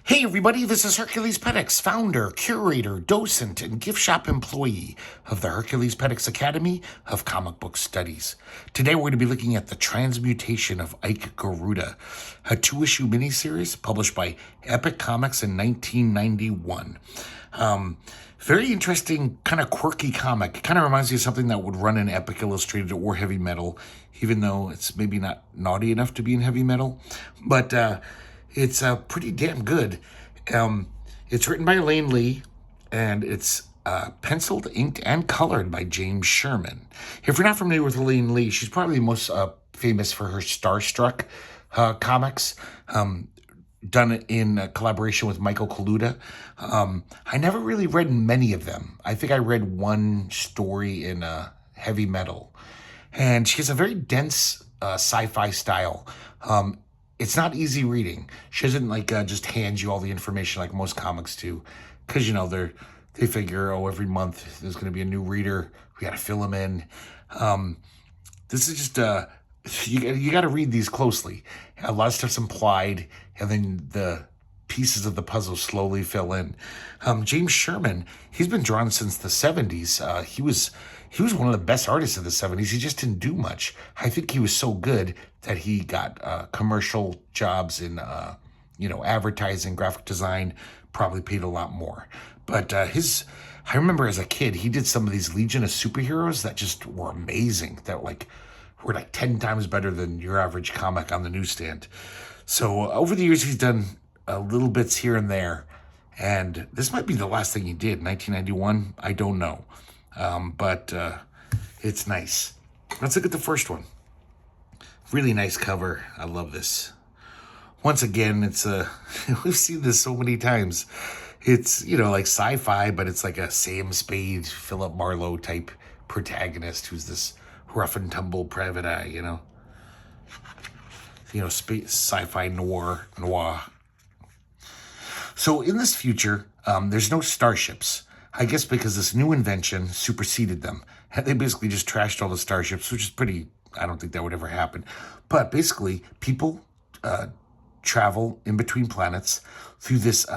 Hey everybody, this is herculespetix, founder, curator, docent, and gift shop employee of the herculespetix Academy of Comic Book Studies. Today we're going to be looking at the Transmutation of Ike Garuda, a 2-issue miniseries published by Epic Comics in 1991. Very interesting, kind of quirky comic. It kind of reminds me of something that would run in Epic Illustrated or Heavy Metal, even though it's maybe not naughty enough to be in Heavy Metal. But it's pretty damn good. It's written by Elaine, and it's penciled, inked, and colored by James Sherman. If you're not familiar with Elaine, she's probably most famous for her Starstruck comics, done in collaboration with Michael Kaluta. I never really read many of them. I think I read one story in Heavy Metal. And she has a very dense sci-fi style. It's not easy reading. She doesn't just hand you all the information like most comics do, because they figure, every month there's going to be a new reader. We got to fill them in. This is just you got to read these closely. A lot of stuff's implied, and then the pieces of the puzzle slowly fill in. James Sherman, he's been drawn since the 70s. He was one of the best artists of the 70s. He just didn't do much. I think he was so good that he got commercial jobs in, advertising, graphic design, probably paid a lot more. But I remember as a kid, he did some of these Legion of Superheroes that just were amazing, that were 10 times better than your average comic on the newsstand. So over the years, he's done little bits here and there. And this might be the last thing he did, 1991. I don't know. But it's nice. Let's look at the first one. Really nice cover. I love this. Once again, it's we've seen this so many times. It's, like sci-fi, but it's like a Sam Spade, Philip Marlowe type protagonist who's this rough and tumble private eye, sci-fi noir. So in this future, there's no starships. I guess because this new invention superseded them. They basically just trashed all the starships, which is pretty, I don't think that would ever happen. But basically, people travel in between planets through this,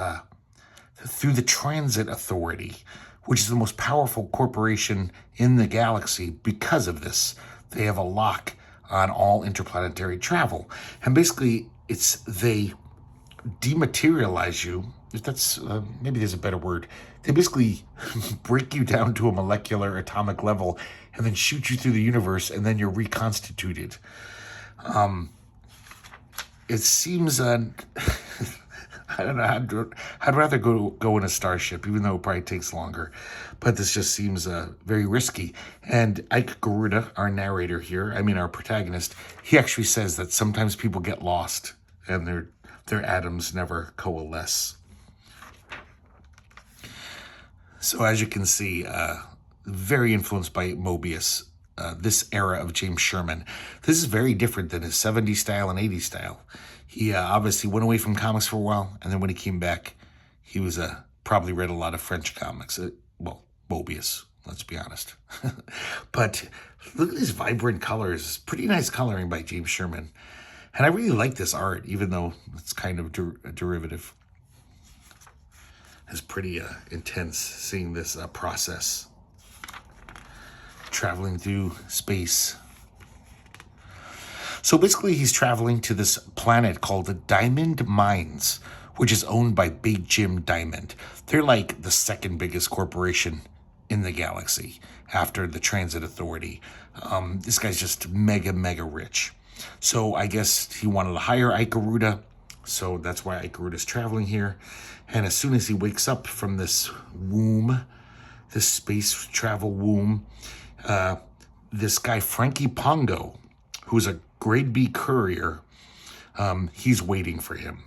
through the Transit Authority, which is the most powerful corporation in the galaxy because of this. They have a lock on all interplanetary travel. And basically, they dematerialize you. If that's, maybe there's a better word. They basically break you down to a molecular atomic level and then shoot you through the universe, and then you're reconstituted. It seems, I don't know, I'd rather go in a starship, even though it probably takes longer. But this just seems very risky. And Ike Garuda, our narrator here, our protagonist, he actually says that sometimes people get lost and their atoms never coalesce. So as you can see, very influenced by Mobius, this era of James Sherman. This is very different than his 70s style and 80s style. He obviously went away from comics for a while, and then when he came back, he was probably read a lot of French comics. Mobius, let's be honest. But look at these vibrant colors. Pretty nice coloring by James Sherman. And I really like this art, even though it's kind of derivative. It's pretty intense seeing this process. Traveling through space. So basically he's traveling to this planet called the Diamond Mines, which is owned by Big Jim Diamond. They're like the second biggest corporation in the galaxy after the Transit Authority. This guy's just mega, mega rich. So I guess he wanted to hire Ike Garuda. So that's why Ike Garuda's traveling here. And as soon as he wakes up from this womb, this space travel womb, this guy, Frankie Pongo, who's a grade B courier, he's waiting for him.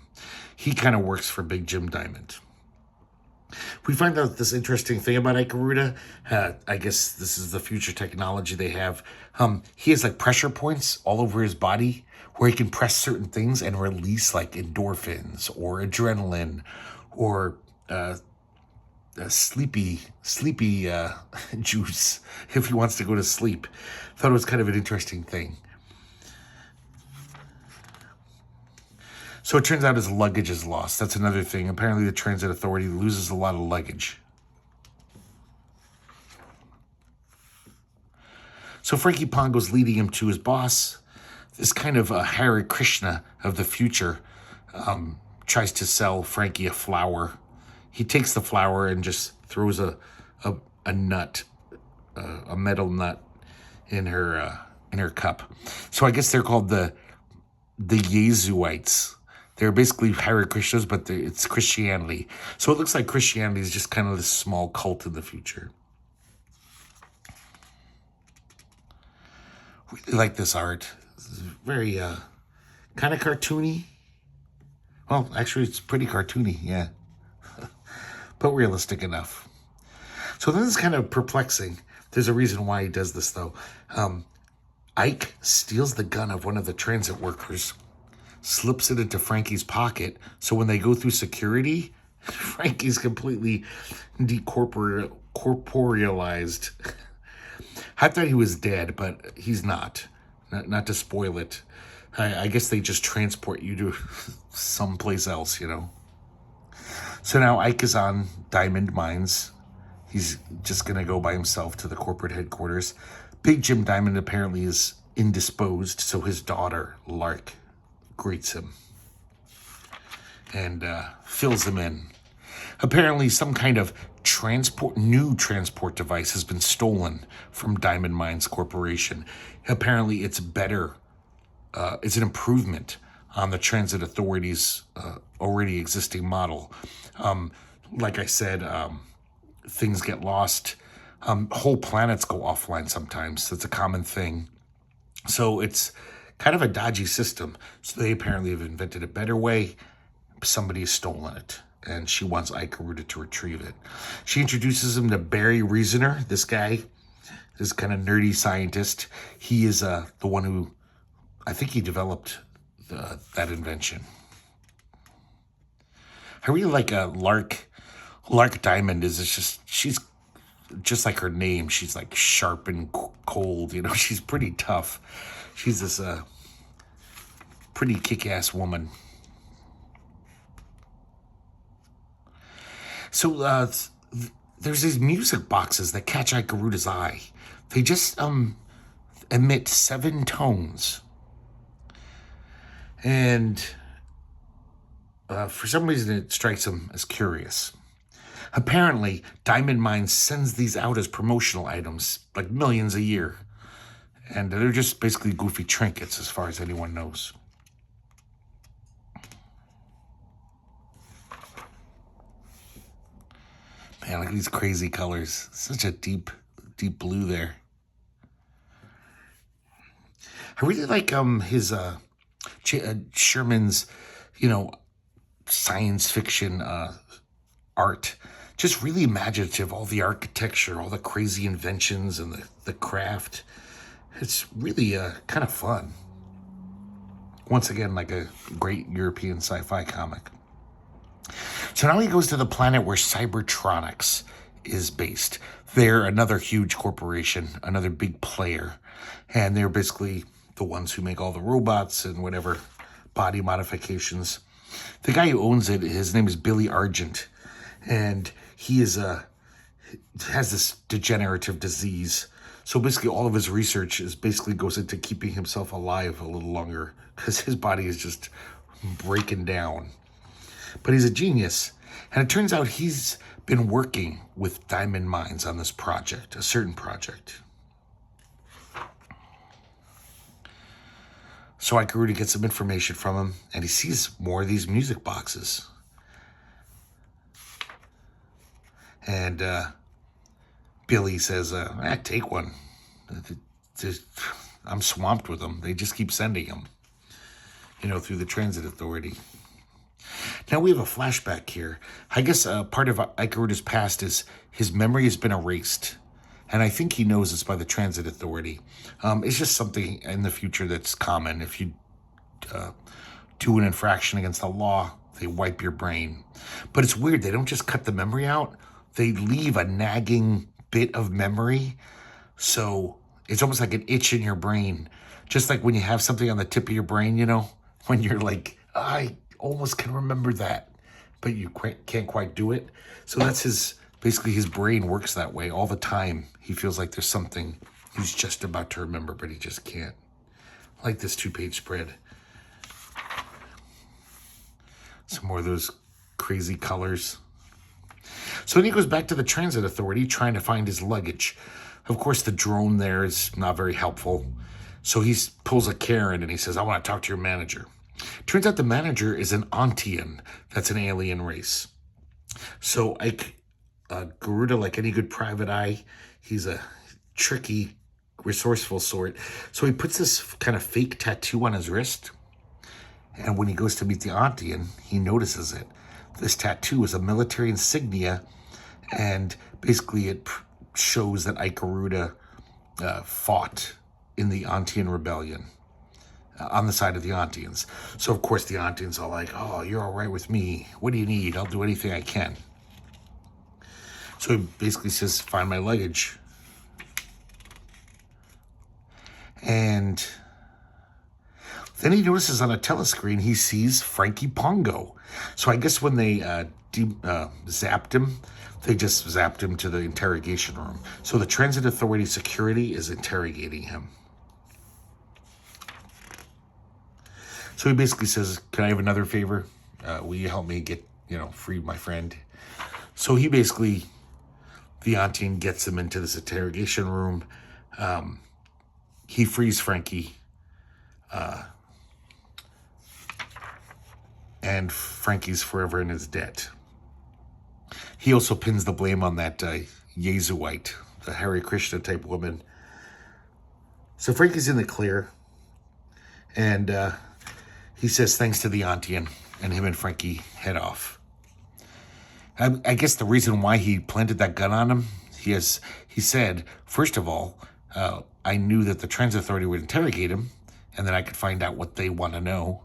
He kind of works for Big Jim Diamond. We find out this interesting thing about Ike Garuda. I guess this is the future technology they have. He has pressure points all over his body where he can press certain things and release endorphins or adrenaline or sleepy juice if he wants to go to sleep. Thought it was kind of an interesting thing. So it turns out his luggage is lost. That's another thing. Apparently the transit authority loses a lot of luggage. So Frankie Pongo's leading him to his boss. This kind of Hare Krishna of the future tries to sell Frankie a flower. He takes the flower and just throws a nut, a metal nut, in her cup. So I guess they're called the Jesuites. They're basically Hare Krishnas, but it's Christianity. So it looks like Christianity is just kind of this small cult in the future. Really like this art. It's very kind of cartoony. Well, actually, it's pretty cartoony, yeah. But realistic enough. So this is kind of perplexing. There's a reason why he does this, though. Ike steals the gun of one of the transit workers, slips it into Frankie's pocket, so when they go through security, Frankie's completely decorporealized. I thought he was dead, but he's not. Not to spoil it. I guess they just transport you to someplace else, you know. So now Ike is on diamond mines. He's just going to go by himself to the corporate headquarters. Big Jim Diamond apparently is indisposed, so his daughter, Lark, greets him and fills him in. Apparently some kind of new transport device has been stolen from Diamond Mines Corporation. Apparently it's better. It's an improvement on the Transit Authority's already existing model. Like I said, things get lost. Whole planets go offline sometimes. That's a common thing. So it's kind of a dodgy system. So they apparently have invented a better way. Somebody has stolen it, and she wants Ike Garuda to retrieve it. She introduces him to Barry Reasoner, this guy, this kind of nerdy scientist. He is the one who, I think he developed that invention. I really like Lark. Lark Diamond she's just like her name. She's like sharp and cold, you know. She's pretty tough. She's this pretty kick-ass woman. So there's these music boxes that catch Ike Garuda's eye. They just emit 7 tones. And for some reason it strikes him as curious. Apparently, Diamond Mines sends these out as promotional items, like millions a year. And they're just basically goofy trinkets as far as anyone knows. Man, look at these crazy colors. Such a deep blue there. I really like his Sherman's, science fiction art. Just really imaginative. All the architecture, all the crazy inventions, and the craft. It's really kind of fun. Once again, like a great European sci-fi comic. So now he goes to the planet where Cybertronics is based. They're another huge corporation, another big player. And they're basically the ones who make all the robots and whatever body modifications. The guy who owns it, his name is Billy Argent. And he has this degenerative disease. So basically all of his research goes into keeping himself alive a little longer because his body is just breaking down. But he's a genius. And it turns out he's been working with Diamond Mines on this project, a certain project. So Ike Garuda gets some information from him, and he sees more of these music boxes. And Billy says, take one. I'm swamped with them. They just keep sending them, through the Transit Authority. Now we have a flashback here. I guess part of Ike Garuda's past is his memory has been erased. And I think he knows this by the Transit Authority. It's just something in the future that's common. If you do an infraction against the law, they wipe your brain. But it's weird. They don't just cut the memory out. They leave a nagging bit of memory. So it's almost like an itch in your brain. Just like when you have something on the tip of your brain, when you're like, I almost can remember that, but you can't quite do it. So that's basically his brain works that way all the time. He feels like there's something he's just about to remember, but he just can't. I like this 2-page spread. Some more of those crazy colors. So then he goes back to the transit authority trying to find his luggage. Of course, the drone there is not very helpful. So he pulls a Karen and he says, I want to talk to your manager. Turns out the manager is an Ontian. That's an alien race. So Ike Garuda, like any good private eye, he's a tricky, resourceful sort. So he puts this kind of fake tattoo on his wrist. And when he goes to meet the Ontian, he notices it. This tattoo is a military insignia, and basically it shows that Ike Garuda fought in the Ontian rebellion on the side of the Ontians. So, of course, the Ontians are like, oh, you're all right with me. What do you need? I'll do anything I can. So he basically says, find my luggage. And then he notices on a telescreen, he sees Frankie Pongo. So I guess when they zapped him, they just zapped him to the interrogation room. So the Transit Authority security is interrogating him. So he basically says, can I have another favor? Will you help me get, free my friend? So he basically, the Ontian gets him into this interrogation room. He frees Frankie. And Frankie's forever in his debt. He also pins the blame on that Jesuite, the Hare Krishna type woman. So Frankie's in the clear. And he says thanks to the Ontian, and him and Frankie head off. I guess the reason why he planted that gun on him, he said, first of all, I knew that the Transit Authority would interrogate him, and then I could find out what they want to know.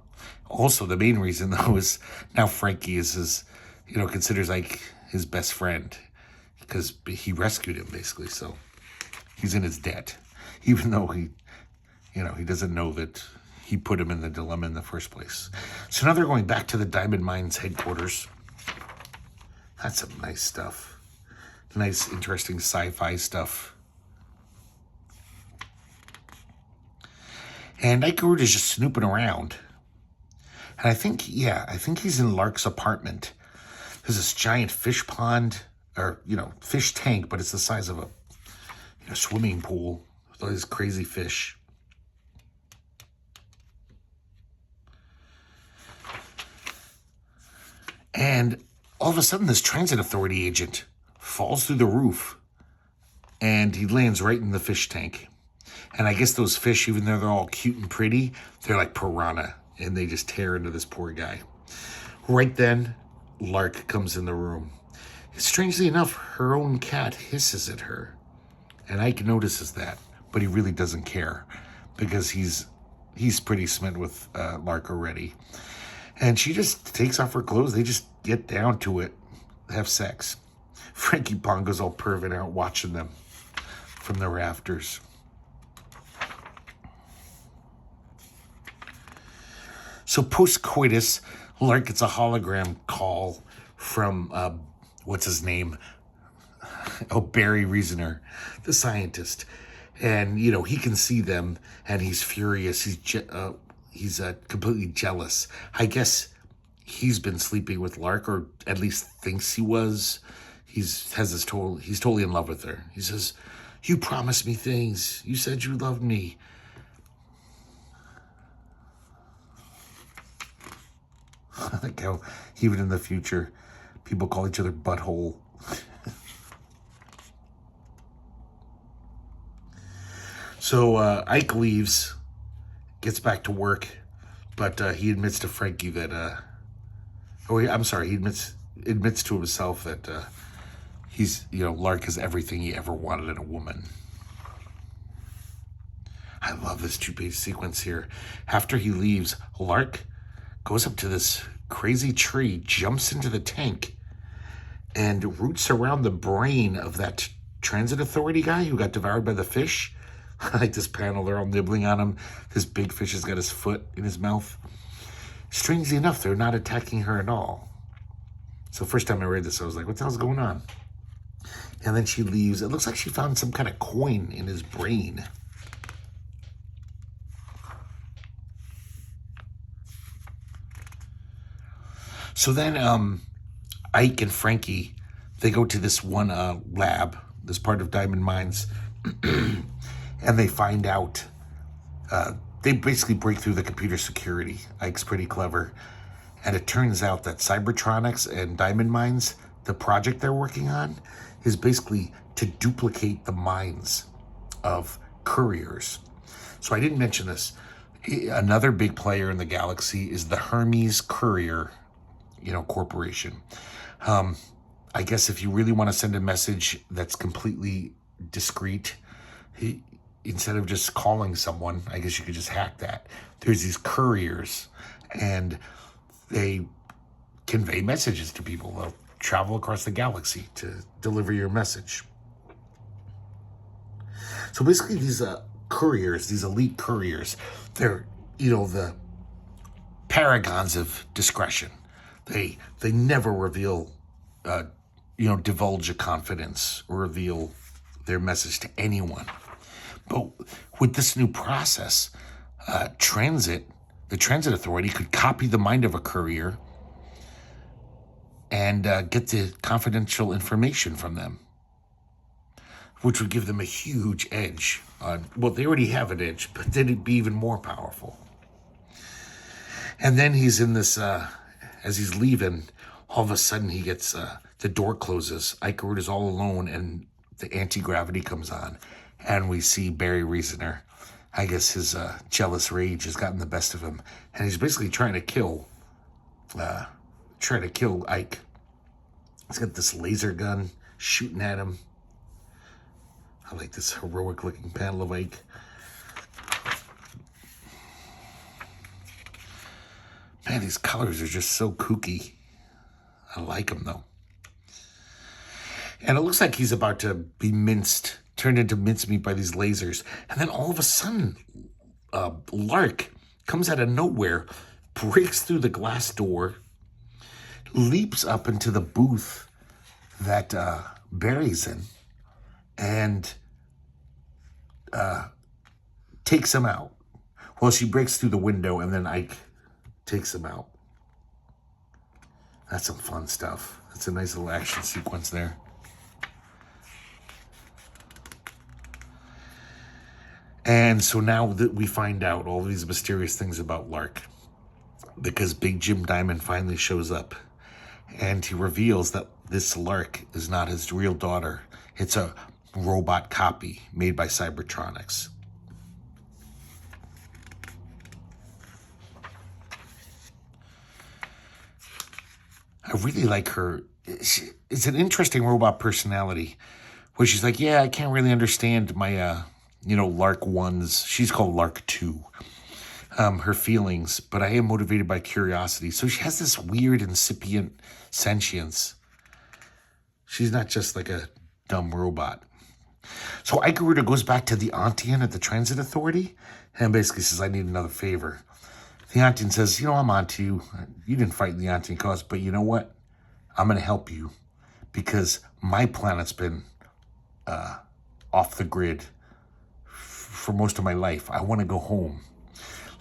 Also, the main reason, though, is now Frankie is considers like his best friend because he rescued him, basically. So he's in his debt, even though he doesn't know that he put him in the dilemma in the first place. So now they're going back to the Diamond Mines headquarters. That's some nice stuff. Nice, interesting sci-fi stuff. And Ike Garuda is just snooping around. And I think he's in Lark's apartment. There's this giant fish pond, or, fish tank, but it's the size of a swimming pool with all these crazy fish. And all of a sudden, this Transit Authority agent falls through the roof, and he lands right in the fish tank. And I guess those fish, even though they're all cute and pretty, they're like piranha, and they just tear into this poor guy. Right then, Lark comes in the room. Strangely enough, her own cat hisses at her, and Ike notices that, but he really doesn't care because he's pretty smitten with Lark already. And she just takes off her clothes. They just get down to it, have sex. Frankie Pongo's all perving out watching them from the rafters. So post-coitus, Lark gets a hologram call from, what's his name? Oh, Barry Reasoner, the scientist. And, he can see them, and he's furious. He's completely jealous. I guess he's been sleeping with Lark, or at least thinks he was. He's totally in love with her. He says, you promised me things. You said you loved me. Like how even in the future, people call each other butthole. So Ike leaves, gets back to work, but he admits to Frankie that, he admits to himself that he's, Lark is everything he ever wanted in a woman. I love this 2-page sequence here. After he leaves, Lark goes up to this crazy tree, jumps into the tank, and roots around the brain of that Transit Authority guy who got devoured by the fish. I like this panel, they're all nibbling on him. This big fish has got his foot in his mouth. Strangely enough, they're not attacking her at all. So first time I read this, I was like, what the hell's going on? And then she leaves. It looks like she found some kind of coin in his brain. So then Ike and Frankie, they go to this one lab, this part of Diamond Mines, and they find out, they basically break through the computer security. Ike's pretty clever. And it turns out that Cybertronics and Diamond Mines, the project they're working on, is basically to duplicate the minds of couriers. So I didn't mention this. Another big player in the galaxy is the Hermes Courier, corporation. I guess if you really want to send a message that's completely discreet, instead of just calling someone, I guess you could just hack that. There's these couriers, and they convey messages to people. They'll travel across the galaxy to deliver your message. So basically these couriers, these elite couriers, they're, the paragons of discretion. They never reveal, divulge a confidence or reveal their message to anyone. But with this new process, the Transit Authority could copy the mind of a courier and get the confidential information from them, which would give them a huge edge. They already have an edge, but then it'd be even more powerful. And then he's in this, as he's leaving, all of a sudden he gets, the door closes. Ike Garuda's all alone, and the anti-gravity comes on. And we see Barry Reasoner. I guess his jealous rage has gotten the best of him. And he's basically trying to kill Ike. He's got this laser gun shooting at him. I like this heroic looking panel of Ike. Man, these colors are just so kooky. I like them though. And it looks like he's about to be turned into mincemeat by these lasers. And then all of a sudden, Lark comes out of nowhere, breaks through the glass door, leaps up into the booth that Barry's in, and takes him out. Well, she breaks through the window, and then Ike takes him out. That's some fun stuff. That's a nice little action sequence there. And so now that we find out all these mysterious things about Lark, because Big Jim Diamond finally shows up, and he reveals that this Lark is not his real daughter. It's a robot copy made by Cybertronics. I really like her. It's an interesting robot personality where she's like, yeah, I can't really understand my, Lark 1's, she's called Lark 2, her feelings, but I am motivated by curiosity. So she has this weird incipient sentience. She's not just like a dumb robot. So Ike Garuda goes back to the Auntian at the Transit Authority and basically says, I need another favor. The Auntian says, I'm on to you. You didn't fight in the Auntian cause, but you know what? I'm going to help you because my planet's been off the grid for most of my life. I want to go home.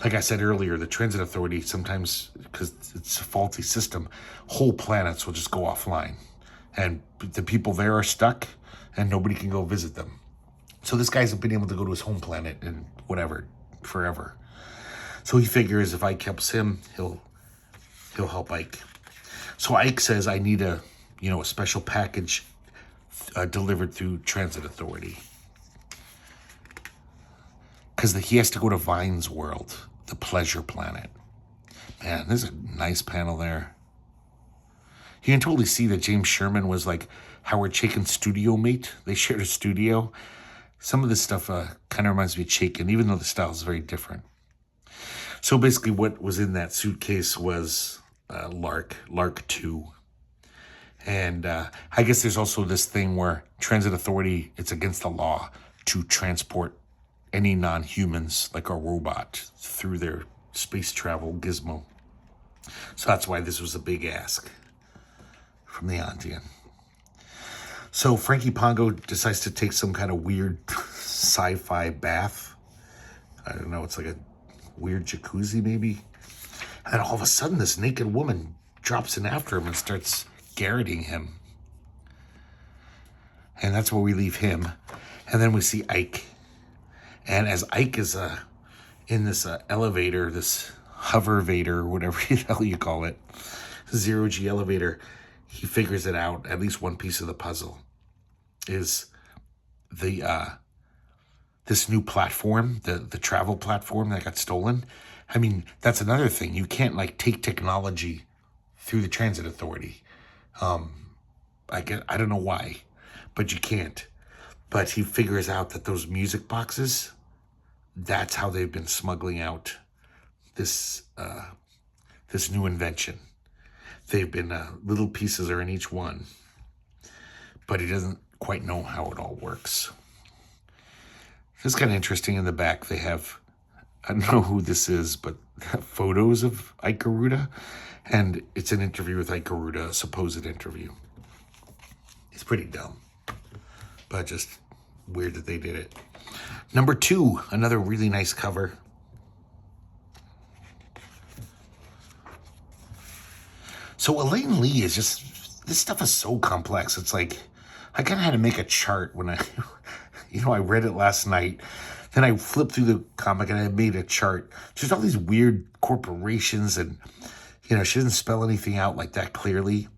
Like I said earlier, the Transit Authority, sometimes, because it's a faulty system, whole planets will just go offline. And the people there are stuck, and nobody can go visit them. So this guy's been able to go to his home planet and whatever, forever. So he figures if Ike helps him, he'll help Ike. So Ike says, I need a special package delivered through Transit Authority. Because he has to go to Vine's world, the pleasure planet. Man, there's a nice panel there. You can totally see that James Sherman was like Howard Chaykin's studio mate. They shared a studio. Some of this stuff kind of reminds me of Chaykin, even though the style is very different. So basically what was in that suitcase was Lark 2. And I guess there's also this thing where Transit Authority, it's against the law to transport any non-humans, like a robot, through their space travel gizmo. So that's why this was a big ask from the Andean. So Frankie Pongo decides to take some kind of weird sci-fi bath. I don't know, it's like a weird jacuzzi maybe. And then all of a sudden this naked woman drops in after him and starts garroting him. And that's where we leave him. And then we see Ike. And as Ike is in this elevator, this hover-vator, whatever the hell you call it, zero-G elevator, he figures it out. At least one piece of the puzzle is the this new platform, the travel platform that got stolen. I mean, that's another thing. You can't like take technology through the transit authority. I don't know why, but you can't. But he figures out that those music boxes, that's how they've been smuggling out this this new invention. They've been little pieces are in each one, but he doesn't quite know how it all works. It's kind of interesting. In the back, they have, I don't know who this is, but photos of Ike Garuda, and it's an interview with Ike Garuda, a supposed interview. It's pretty dumb, but just weird that they did it. Number 2, another really nice cover. So Elaine Lee is just, this stuff is so complex. It's like, I kind of had to make a chart when I read it last night. Then I flipped through the comic and I made a chart. Just all these weird corporations and, she doesn't spell anything out like that clearly.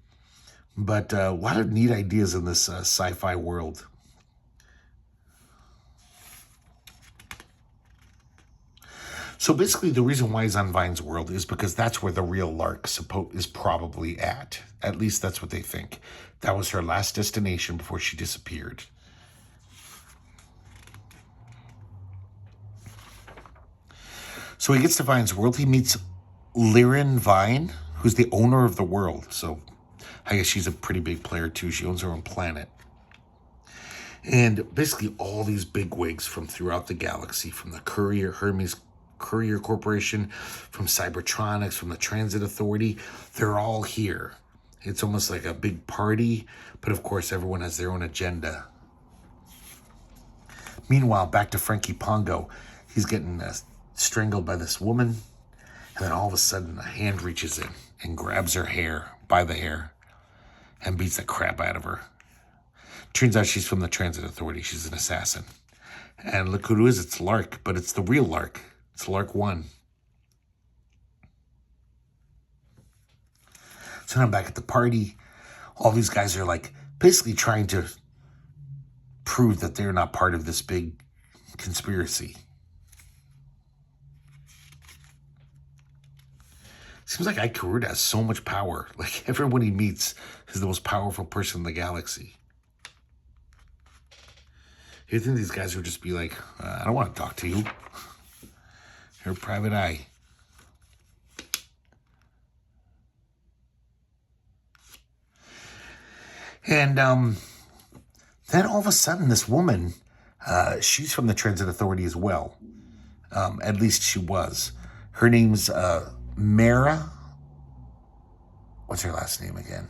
But a lot of neat ideas in this sci-fi world. So basically the reason why he's on Vine's world is because that's where the real Lark is probably at. At least that's what they think. That was her last destination before she disappeared. So he gets to Vine's world. He meets Liren Vine, who's the owner of the world. So I guess she's a pretty big player too. She owns her own planet. And basically all these bigwigs from throughout the galaxy, from the Hermes Courier Corporation, from Cybertronics, from the Transit Authority, they're all here. It's almost like a big party, but of course everyone has their own agenda. Meanwhile, back to Frankie Pongo. He's getting strangled by this woman, and then all of a sudden a hand reaches in and grabs her hair by the hair and beats the crap out of her. Turns out she's from the Transit Authority. She's an assassin. And look who it is. It's Lark, but it's the real Lark. It's Lark 1. So now I'm back at the party. All these guys are like basically trying to prove that they're not part of this big conspiracy. Seems like Ike Garuda has so much power. Like everyone he meets is the most powerful person in the galaxy. You think these guys would just be like, I don't want to talk to you. You're a private eye. And then all of a sudden, this woman, she's from the Transit Authority as well. At least she was. Her name's Mara. What's her last name again?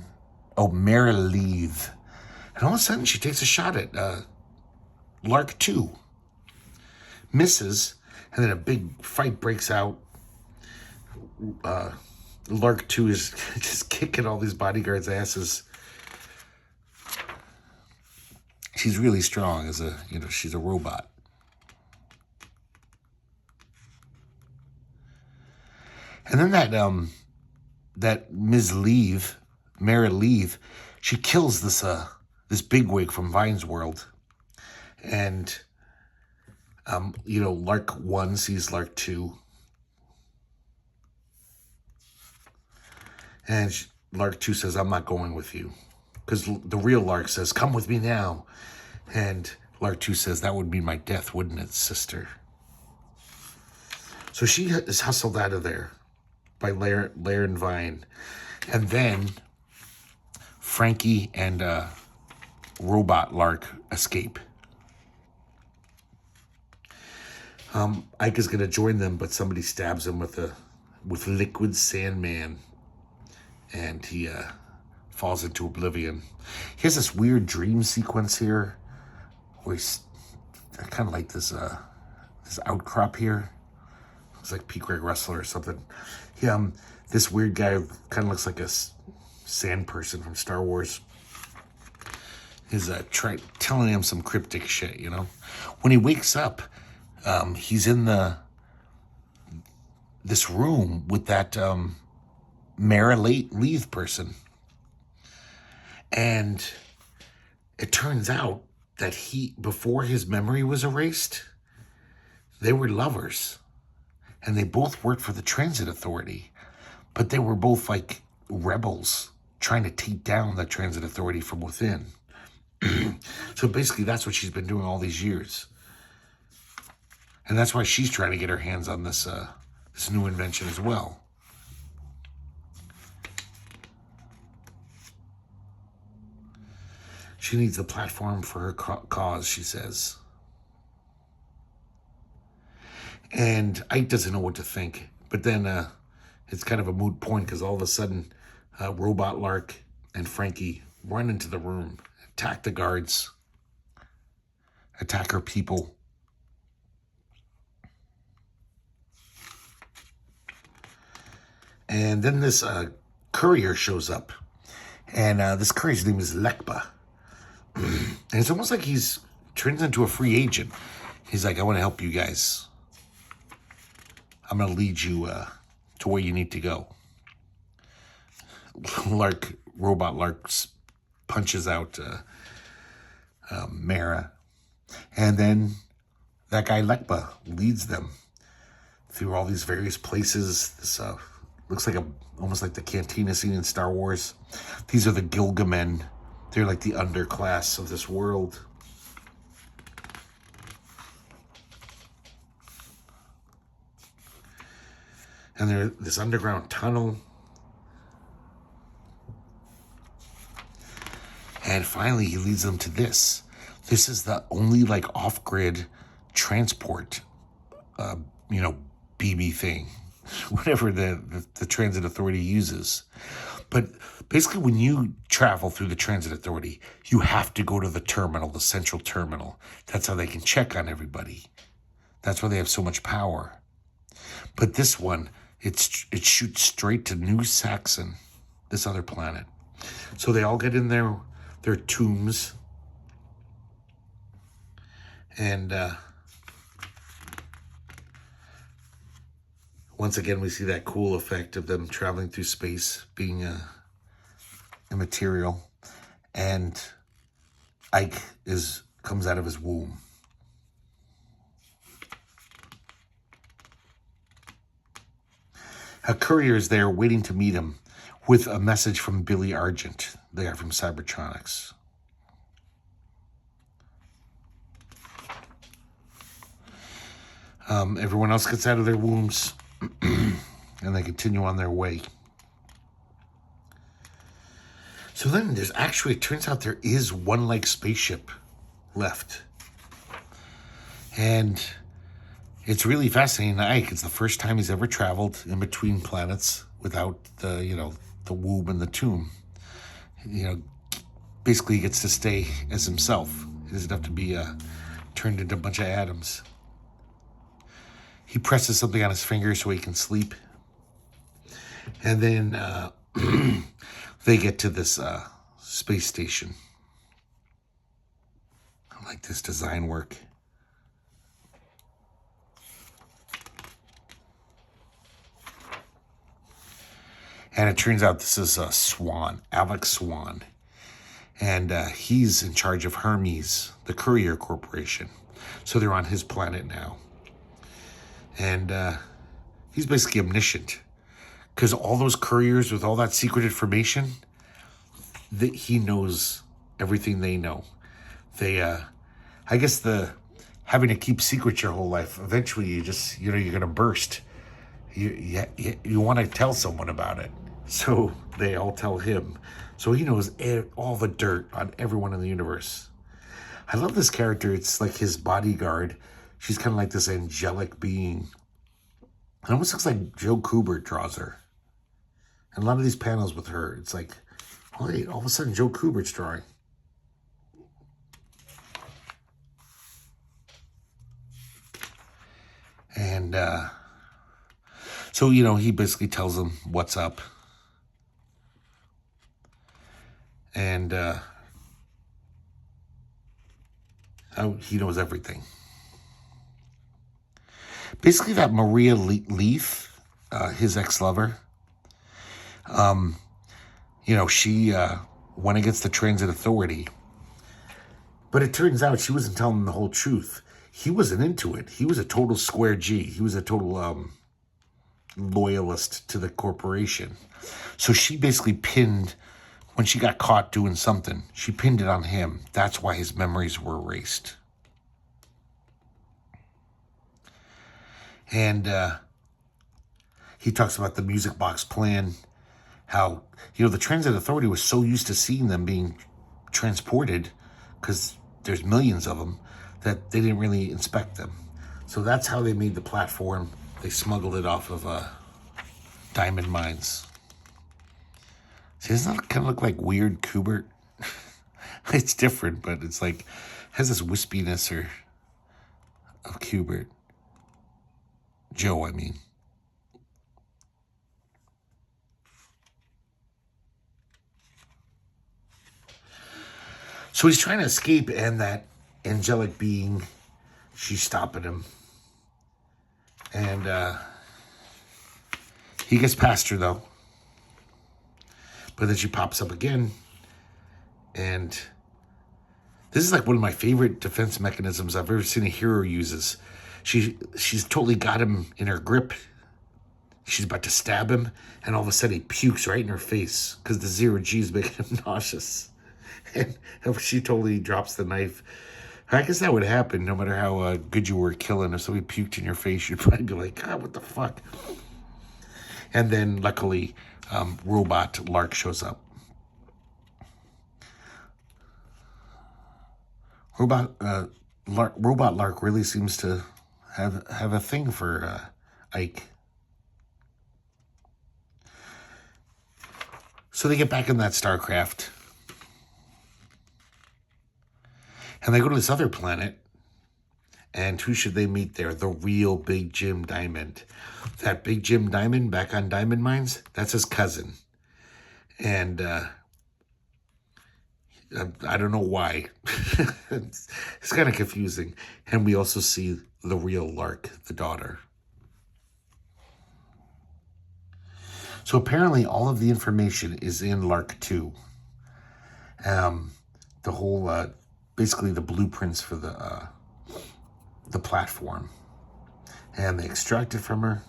Oh, Mara Leave. And all of a sudden, she takes a shot at Lark 2. Misses. And then a big fight breaks out. Lark 2 is just kicking all these bodyguards' asses. She's really strong as a, she's a robot. And then that Ms. Leave, Mara Leave, she kills this bigwig from Vine's world. And Lark 1 sees Lark 2. And Lark 2 says, I'm not going with you. Because the real Lark says, come with me now. And Lark 2 says, that would be my death, wouldn't it, sister? So she is hustled out of there by Liren Vine. And then Frankie and Robot Lark escape. Ike is going to join them, but somebody stabs him with with Liquid Sandman, and he falls into oblivion. He has this weird dream sequence here, where I kind of like this outcrop here. Looks like Pete Greg Wrestler or something. This weird guy kind of looks like a sand person from Star Wars. Is telling him some cryptic shit, you know. When he wakes up, he's in this room with that Mara Leith person, and it turns out that before his memory was erased, they were lovers, and they both worked for the Transit Authority, but they were both like rebels trying to take down the Transit Authority from within. So basically that's what she's been doing all these years. And that's why she's trying to get her hands on this new invention as well. She needs a platform for her cause, she says. And Ike doesn't know what to think. But then it's kind of a moot point, because all of a sudden Robot Lark and Frankie run into the room, attack the guards, attack her people. And then this courier shows up. And this courier's name is Lekba. And it's almost like he's turns into a free agent. He's like, I want to help you guys. I'm going to lead you to where you need to go. Robot Lark punches out Mara. And then that guy Lekba leads them through all these various places. This looks like almost like the cantina scene in Star Wars. These are the Gilgamen. They're like the underclass of this world. And there's this underground tunnel. And finally, he leads them to this. This is the only like off-grid transport, BB thing, whatever the Transit Authority uses. But basically, when you travel through the Transit Authority, you have to go to the terminal, the central terminal. That's how they can check on everybody. That's why they have so much power. But this one, it shoots straight to New Saxon, this other planet. So they all get in their tombs. And once again, we see that cool effect of them traveling through space, being immaterial. And Ike comes out of his womb. A courier is there waiting to meet him with a message from Billy Argent. They are from Cybertronics. Everyone else gets out of their wombs and they continue on their way. So then it turns out there is one like spaceship left. And it's really fascinating to Ike. It's the first time he's ever traveled in between planets without the womb and the tomb. Basically he gets to stay as himself. He doesn't have to be turned into a bunch of atoms. He presses something on his finger so he can sleep. And then they get to this space station. I like this design work. And it turns out this is Swan, Alex Swan. And he's in charge of Hermes, the courier corporation. So they're on his planet now. And he's basically omniscient. Because all those couriers with all that secret information, he knows everything they know. I guess having to keep secrets your whole life, eventually you just, you're going to burst. You want to tell someone about it. So they all tell him. So he knows all the dirt on everyone in the universe. I love this character. It's like his bodyguard. She's kind of like this angelic being. It almost looks like Joe Kubert draws her. And a lot of these panels with her, it's like, oh, wait, all of a sudden Joe Kubert's drawing. And so, he basically tells them what's up. And he knows everything. Basically, that Maria Leaf, his ex-lover, she went against the transit authority. But it turns out she wasn't telling them the whole truth. He wasn't into it. He was a total square G. He was a total loyalist to the corporation. So she basically pinned, when she got caught doing something, she pinned it on him. That's why his memories were erased. And he talks about the music box plan, how, the transit authority was so used to seeing them being transported, because there's millions of them, that they didn't really inspect them. So that's how they made the platform. They smuggled it off of diamond mines. See, doesn't that kind of look like weird Kubert? It's different, but it's like, has this wispiness of Kubert. Joe, I mean. So he's trying to escape, and that angelic being, she's stopping him. And he gets past her, though. But then she pops up again. And this is like one of my favorite defense mechanisms I've ever seen a hero uses. She's totally got him in her grip. She's about to stab him, and all of a sudden he pukes right in her face because the zero G is making him nauseous. And she totally drops the knife. I guess that would happen no matter how good you were at killing. If somebody puked in your face, you'd probably be like, God, what the fuck? And then, luckily, Robot Lark shows up. Robot Lark really seems to have a thing for Ike. So they get back in that starcraft. And they go to this other planet. And who should they meet there? The real Big Jim Diamond. That Big Jim Diamond back on Diamond Mines, that's his cousin. And I don't know why. It's kind of confusing. And we also see the real Lark, the daughter. So apparently all of the information is in Lark 2. The whole, basically the blueprints for the platform. And they extract it from her.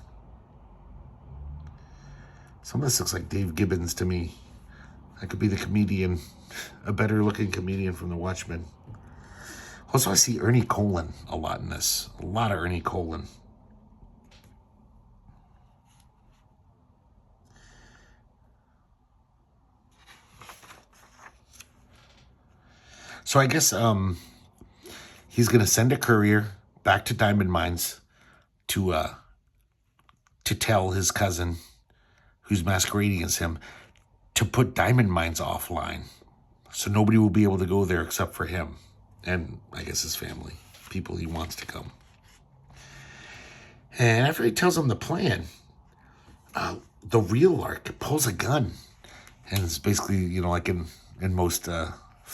Some of this looks like Dave Gibbons to me. That could be the comedian, a better looking comedian from The Watchmen. Also, I see Ernie Colin a lot in this. A lot of Ernie Colin. So I guess he's going to send a courier back to Diamond Mines to tell his cousin, who's masquerading as him, to put Diamond Mines offline. So nobody will be able to go there except for him. And I guess his family, people he wants to come. And after he tells him the plan, the real Lark pulls a gun. And it's basically, like in most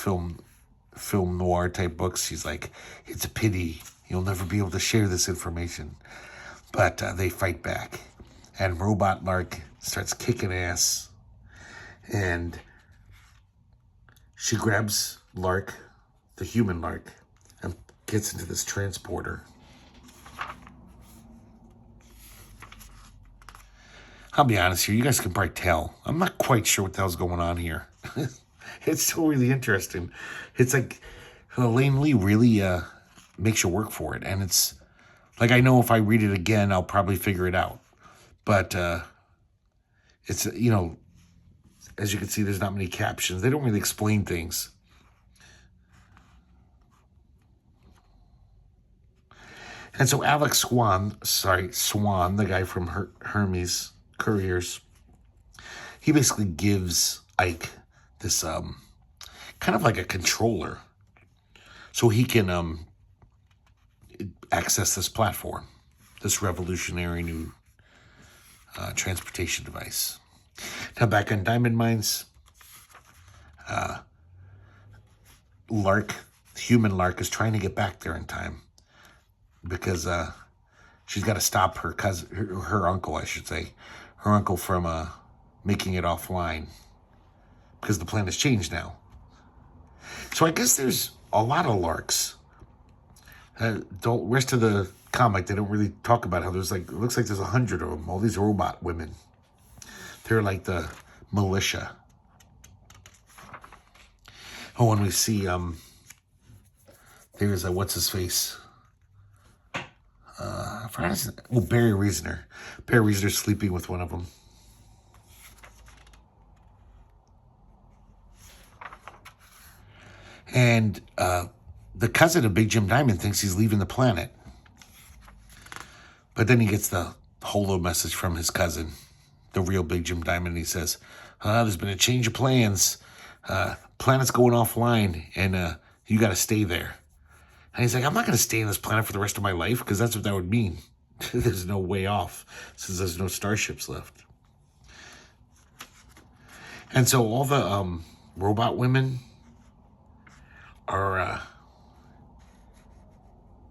film noir type books, he's like, it's a pity. You'll never be able to share this information. But they fight back. And Robot Lark starts kicking ass. And she grabs Lark, the human Lark, and gets into this transporter. I'll be honest here, you guys can probably tell. I'm not quite sure what the hell's going on here. It's still really interesting. It's like Elaine Lee really makes you work for it. And it's like, I know if I read it again, I'll probably figure it out. But it's, as you can see, there's not many captions. They don't really explain things. And so Alex Swan, the guy from Hermes Couriers, he basically gives Ike this kind of like a controller so he can access this platform, this revolutionary new transportation device. Now back on Diamond Mines, human Lark is trying to get back there in time because she's got to stop her cousin, her uncle, I should say, her uncle from making it offline because the plan has changed now. So I guess there's a lot of Larks. The rest of the comic, they don't really talk about how there's it looks like there's 100 of them, all these robot women. They're like the militia. Oh, and we see, there's a, what's his face? Barry Reasoner. Barry Reasoner's sleeping with one of them. And the cousin of Big Jim Diamond thinks he's leaving the planet. But then he gets the holo message from his cousin, the real Big Jim Diamond, and he says, there's been a change of plans. Planet's going offline, and you got to stay there. And he's like, I'm not going to stay on this planet for the rest of my life, because that's what that would mean. There's no way off, since there's no starships left. And so all the robot women are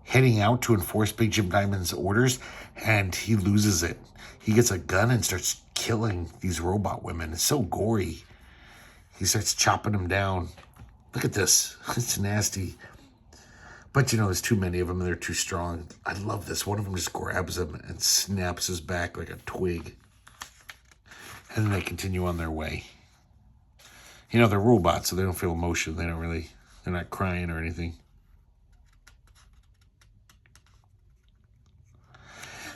heading out to enforce Big Jim Diamond's orders, and he loses it. He gets a gun and starts killing these robot women. It's so gory. He starts chopping them down. Look at this. It's nasty. But, there's too many of them, and they're too strong. I love this. One of them just grabs him and snaps his back like a twig. And then they continue on their way. They're robots, so they don't feel emotion. They're not crying or anything.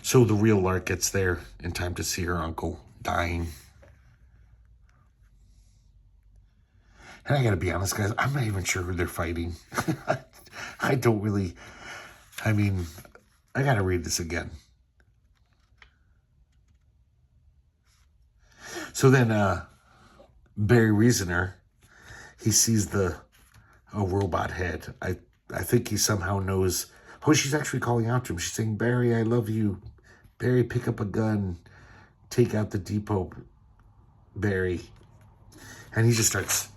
So the real Lark gets there in time to see her uncle dying. And I gotta be honest, guys, I'm not even sure who they're fighting. I don't really, I gotta read this again. So then Barry Reasoner, he sees a robot head. I think he somehow knows. Oh, she's actually calling out to him. She's saying, Barry, I love you. Barry, pick up a gun. Take out the depot, Barry. And he just starts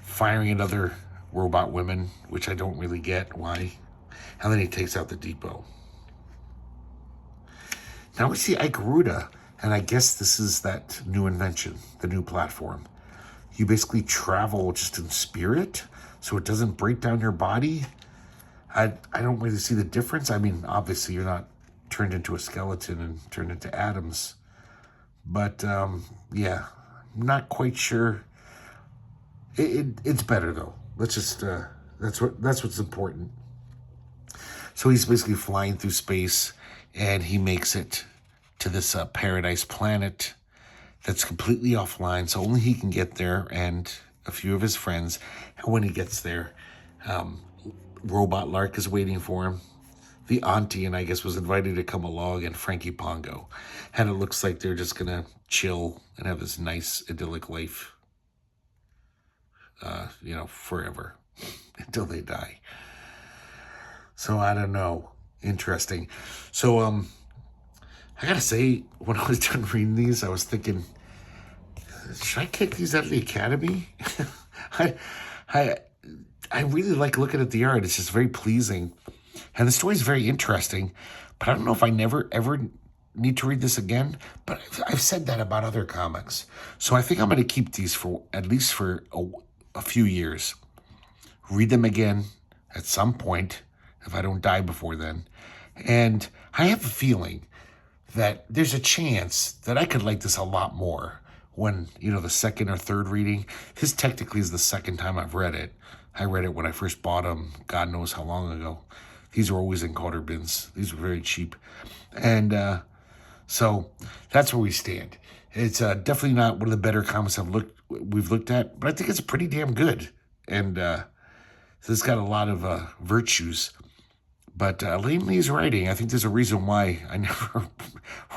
firing at other robot women, which I don't really get why. And then he takes out the depot. Now we see Ike Garuda, and I guess this is that new invention, the new platform. You basically travel just in spirit, so it doesn't break down your body. I don't really see the difference. Obviously you're not turned into a skeleton and turned into atoms. But, yeah, I'm not quite sure. It's better, though. Let's just, that's what's important. So he's basically flying through space, and he makes it to this paradise planet that's completely offline, so only he can get there and a few of his friends. And when he gets there, Robot Lark is waiting for him. The auntie, and I guess, was invited to come along, and Frankie Pongo. And it looks like they're just going to chill and have this nice, idyllic life, forever until they die. So I don't know. Interesting. So, I gotta say, when I was done reading these, I was thinking, should I kick these out of the Academy? I really like looking at the art. It's just very pleasing. And the story's very interesting. But I don't know if I never, ever need to read this again. But I've said that about other comics. So I think I'm going to keep these for at least for a few years. Read them again at some point, if I don't die before then. And I have a feeling that there's a chance that I could like this a lot more when, the second or third reading. This technically is the second time I've read it. I read it when I first bought them, God knows how long ago. These were always in quarter bins. These were very cheap. And so that's where we stand. It's definitely not one of the better comics we've looked at, but I think it's pretty damn good. And so it's got a lot of virtues. But Elaine Lee's writing, I think there's a reason why I never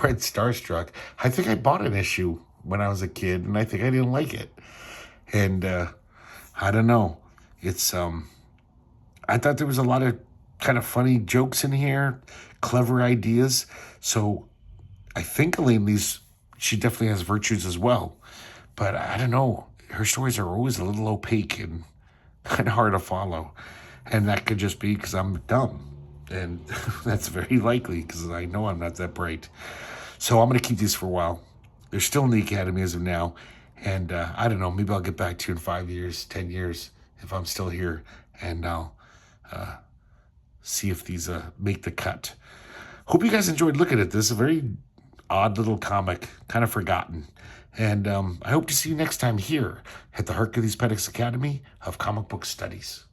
read Starstruck. I think I bought an issue when I was a kid, and I think I didn't like it. And I don't know. It's I thought there was a lot of kind of funny jokes in here, clever ideas. So I think Elaine Lee's, she definitely has virtues as well. But I don't know. Her stories are always a little opaque and kind of hard to follow. And that could just be because I'm dumb. And that's very likely because I know I'm not that bright. So I'm going to keep these for a while. They're still in the Academy as of now. And I don't know, maybe I'll get back to you in 5 years, 10 years, if I'm still here. And I'll see if these make the cut. Hope you guys enjoyed looking at this. A very odd little comic, kind of forgotten. And I hope to see you next time here at the Herculespetix Academy of Comic Book Studies.